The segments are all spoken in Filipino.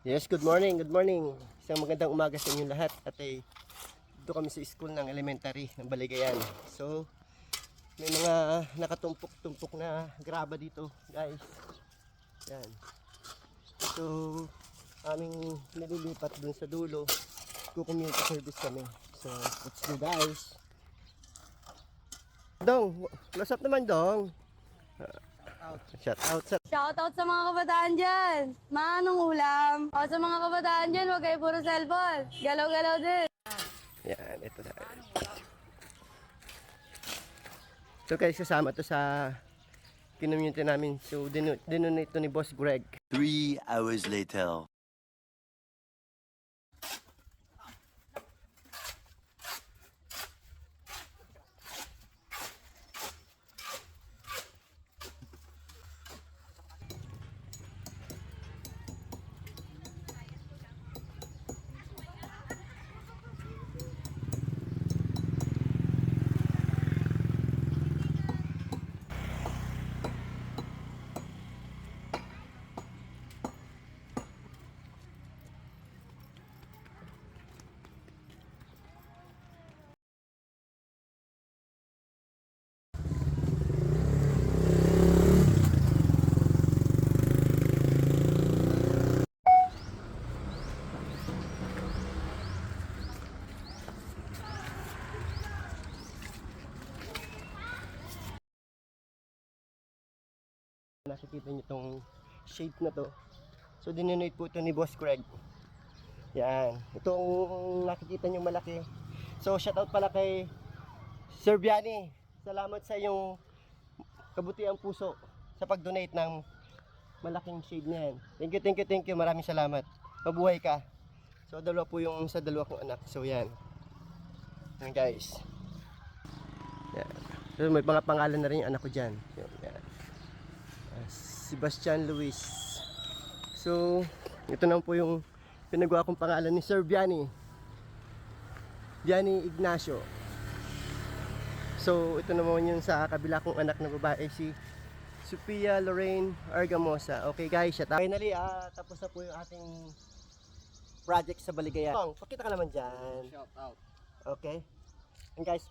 Yes, good morning, good morning. Isang magandang umaga sa inyong lahat. At dito kami sa school ng elementary ng Baligayan. So, may mga nakatumpok-tumpok na graba dito, guys. Yan. So, aming nililipat dun sa dulo. Community service kami. So, let's go, guys. Dong, close up naman, Dong. Shout out sa... Shoutout sa mga kabataan dyan. Manong ulam. O sa mga kabataan dyan, huwag kayo puro cellphone. Galaw-galaw din. Yan, ito na. So guys, kasama to sa community namin. So dinonate to ni Boss Greg. 3 hours later. Nakikita niyo tong shape na to. So dinonate po ito ni Boss Greg. Yan. Itong nakikita niyo malaki. So shoutout pala kay Sir Biani. Salamat sa iyong kabutiang puso sa pag-donate ng malaking shade na yan. Thank you, thank you, thank you. Maraming salamat. Mabuhay ka. So dalawa po yung sa dalawa kong anak. So yan. Yan guys. Yan. So may mga pangalan na rin yung anak ko dyan. Yan. Sebastian Luis. So ito na po yung pinagawa kong pangalan ni Sir Biani. Biani Ignacio. So ito naman yung sa kabila kong anak na babae, si Sophia Lorraine Argamosa. Okay guys, finally tapos na po yung ating project sa Baligayan. Pakita ka naman dyan. Shout out. Okay. And guys,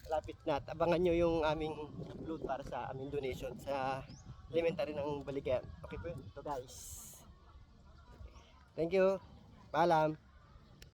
lapit na. Abangan nyo yung aming upload para sa aming donation sa elementary ng Baligayan. Okay po yun. Ito guys. Thank you. Paalam.